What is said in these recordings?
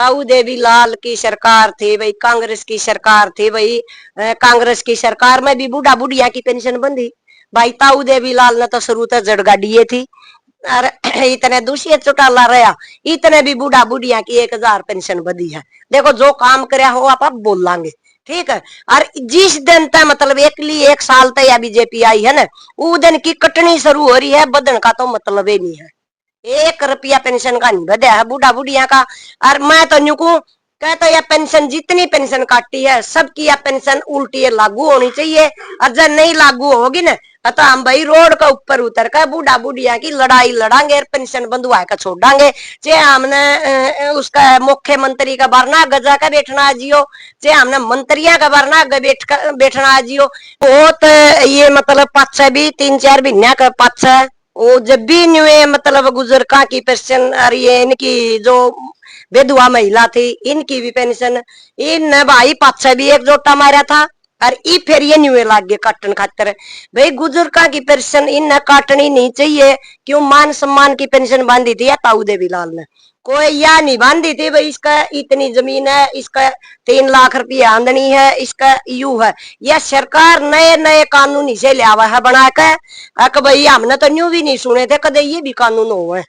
ताऊ देवी लाल की सरकार थी भाई, कांग्रेस की सरकार थी भाई। कांग्रेस की सरकार में भी बूढ़ा बुढ़िया की पेंशन बंदी भाई। ताऊ देवी लाल ने तो शुरू तक जड़गाड़िए थी। अरे इतने दूसरे चौटाला रहा, इतने भी बूढ़ा बुढ़िया की 1000 पेंशन बदी है। देखो जो काम करे हो आप बोलांगे, ठीक है। और जिस दिन तक मतलब एक साल तक या बीजेपी आई है ना, वो दिन की कटनी शुरू हो रही है, बदन का तो मतलब ही नहीं है। 1 रुपया पेंशन का नहीं बढ़ा है बूढ़ा बुढ़िया का। और मैं तो न्यू कहता यह पेंशन जितनी पेंशन काटी है सबकी यह पेंशन उल्टी लागू होनी चाहिए। और जब नहीं लागू होगी ना तो हम भाई रोड के ऊपर उतर कर बूढ़ा बुढ़िया की लड़ाई लड़ांगे, पेंशन बंधुआ कर छोड़ांगे। चाहे हमने उसका मुख्यमंत्री का भरना गजा का बैठना है जियो, चाहे हमने मंत्रियों का भरना बैठना है जियो। बहुत ये मतलब 5 भी 3-4 महीना का 5 वो जब भी न्यू मतलब बुजुर्गा की पेंशन और ये इनकी जो विधवा महिला थी इनकी भी पेंशन इन भाई 5 भी एक जोटा मारा था। और ई फिर ये न्यू लाग गए काटन खातर। भाई बुजुर्गा की पेंशन इन काटनी नहीं चाहिए, क्यों मान सम्मान की पेंशन बांधी थी या ताऊ देवी लाल ने कोई या नहीं बांधी थी। भाई इसका इतनी जमीन है, इसका 3 लाख रुपया आमदनी है, इसका यू है। यह सरकार नए नए कानून इसे लिया है बना के। भाई हमने तो न्यू भी नहीं सुने थे कदे ये भी कानून हो है,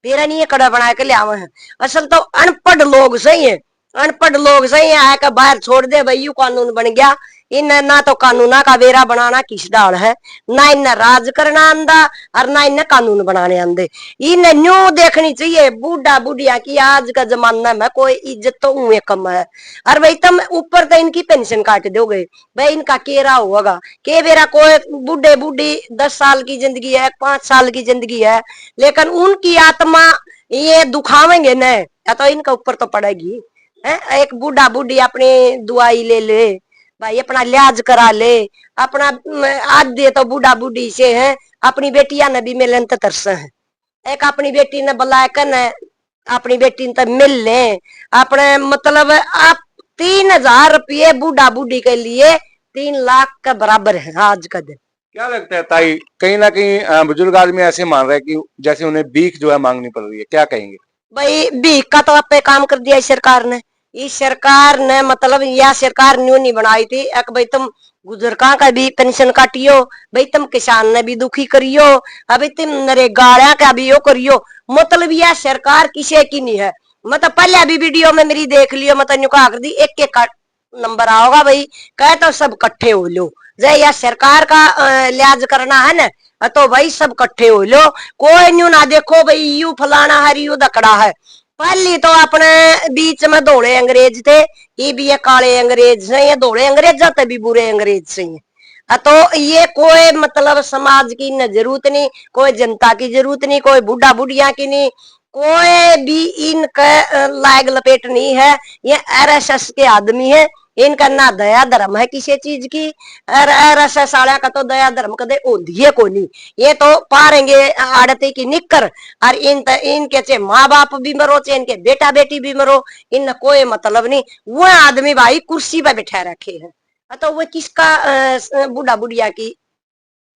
फिर नहीं कड़ा बना के लिया है। असल तो अनपढ़ लोग सही है, अनपढ़ लोग सही है आकर बाहर छोड़ दे भाई यू कानून बन गया। इन ना तो कानूना का बेरा बनाना किस डाल है, ना इन राज करना आंदा और ना इन कानून बनाने आंदे। इन न्यू देखनी चाहिए बूढ़ा बुढ़िया की आज का जमाना में कोई इज्जत तो उन्हें कम है। और भाई तुम ऊपर तो इनकी पेंशन काट दोगे, भाई इनका केरा होगा के बेरा। कोई बूढ़े बूढ़ी 10 साल की जिंदगी है, 5 साल की जिंदगी है, लेकिन उनकी आत्मा ये दुखावेंगे न तो इनका ऊपर तो पड़ेगी है। एक बूढ़ा बूढ़ी अपनी दुआई ले ले भाई, अपना लिहाज करा ले अपना। आज दे तो बूढ़ा बूढ़ी से है अपनी बेटिया ने भी मिलन तो तरस है। एक अपनी बेटी ने बुला कर अपनी बेटी ने तो मिल ले अपने मतलब आप 3000 रुपये बूढ़ा बूढ़ी के लिए 3 लाख का बराबर है आज का दिन। क्या लगता है ताई, कहीं ना कहीं बुजुर्ग आदमी ऐसे मान रहे हैं कि जैसे उन्हें भीख जो है मांगनी पड़ रही है, क्या कहेंगे? भाई भीख का तो आप काम कर दिया इस सरकार ने। इस सरकार ने मतलब यह सरकार न्यू नहीं बनाई थी भाई तुम बुजुर्गा का भी पेंशन काटियो, भाई तुम किसान ने भी दुखी करियो, अभी तुम नरेगा का भी यो करियो। मतलब यह सरकार किसी की नहीं है। मतलब पहले अभी वीडियो में मेरी देख लियो, मतलब न्यू कर दी एक एक नंबर आओगा भाई, कहे तो सब कट्ठे हो लो। जय या सरकार का लिहाज करना है ना तो भाई सब कट्ठे हो लो, कोई न्यू ना देखो भाई यू फलाना है यू दकड़ा है। पहली तो अपने बीच में धोले अंग्रेज थे, ये भी ये काले अंग्रेज से, ये धोले अंग्रेज जाते भी बुरे अंग्रेज से तो ये कोई मतलब समाज की न जरूरत नहीं, कोई जनता की जरूरत नहीं, कोई बूढ़ा बुढ़िया की नहीं, कोई भी इनका लाग लपेट नहीं है। ये आरएसएस के आदमी है, इनका ना दया धर्म है किसी चीज की। आरएसएस वाला का तो दया धर्म कदे ओंधिए को नहीं, ये तो पारेंगे आड़ते की निकर। और इनके चे माँ बाप भी मरो चे इनके बेटा बेटी भी मरो, इन कोई मतलब नहीं। वो आदमी भाई कुर्सी पर बैठा रखे है तो वो किसका बूढ़ा बुढ़िया की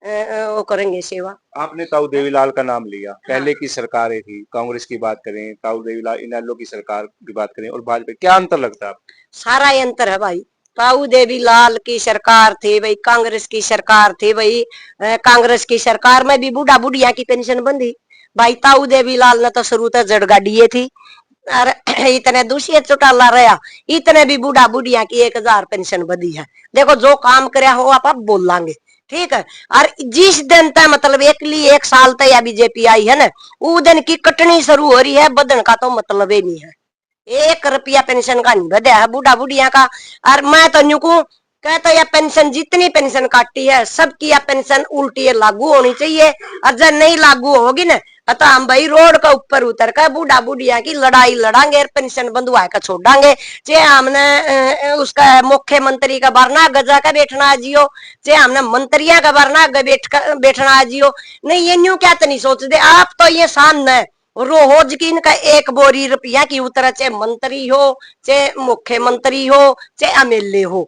वो करेंगे सेवा। आपने ताऊ देवीलाल का नाम लिया, पहले की सरकारें थी, कांग्रेस की बात करें, ताऊ देवीलाल इनेलो की सरकार की बात करें और भाजपा, क्या अंतर लगता है आपको? सारा अंतर है भाई। ताऊ देवी लाल की सरकार थी भाई, कांग्रेस की सरकार थी भाई। कांग्रेस की सरकार में भी बूढ़ा बुढ़िया की पेंशन बंदी भाई। ताऊ देवी लाल ने तो शुरू तक जड़गाड़िए थी। अरे इतने दूसरे चौटाला रहा, इतने भी बूढ़ा बुढ़िया की 1000 पेंशन बदी है। देखो जो काम करे हो आप बोलांगे, ठीक है। और जिस दिन तक मतलब एक साल तक या बीजेपी आई है ना, वो दिन की कटनी शुरू हो रही है, बदन का तो मतलब ही नहीं है। 1 रुपया पेंशन का नहीं बढ़ा है बूढ़ा बुढ़िया का। और मैं तो न्यू कहता यह पेंशन जितनी पेंशन काटी है सबकी यह पेंशन उल्टी लागू होनी चाहिए। और जब नहीं लागू होगी ना तो हम भाई रोड के ऊपर उतर कर बूढ़ा बुढ़िया की लड़ाई लड़ांगे, पेंशन बंधुआ कर छोड़ांगे। चाहे हमने उसका मुख्यमंत्री का भरना गजा का बैठना है जियो, चाहे हमने मंत्रियों का भरना बैठना है जियो। नहीं ये न्यू क्या तो नहीं सोचते आप, तो ये शान है रोज की इनका 1 बोरी रुपया की उतर, चाहे मंत्री हो, चाहे मुख्यमंत्री हो, चाहे एमएलए हो।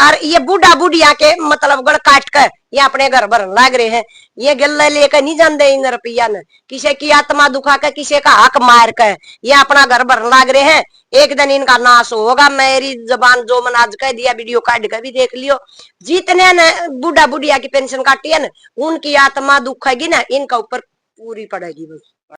और ये बूढ़ा बुढ़िया के मतलब गड़ काट कर ये अपने घर भरन लाग रहे हैं। ये गल्ला लेकर नहीं जाते इन रुपया ने, किसी की आत्मा दुखा कर, किसी का हक मार कर ये अपना घर भरन लाग रहे हैं। एक दिन इनका नाश होगा। मेरी जबान जो मन आज कह दिया, वीडियो काट कर भी देख लियो। जितने ने बूढ़ा बुढ़िया की पेंशन काटी है ना, उनकी आत्मा दुखेगी ना, इनका ऊपर पूरी पड़ेगी बस।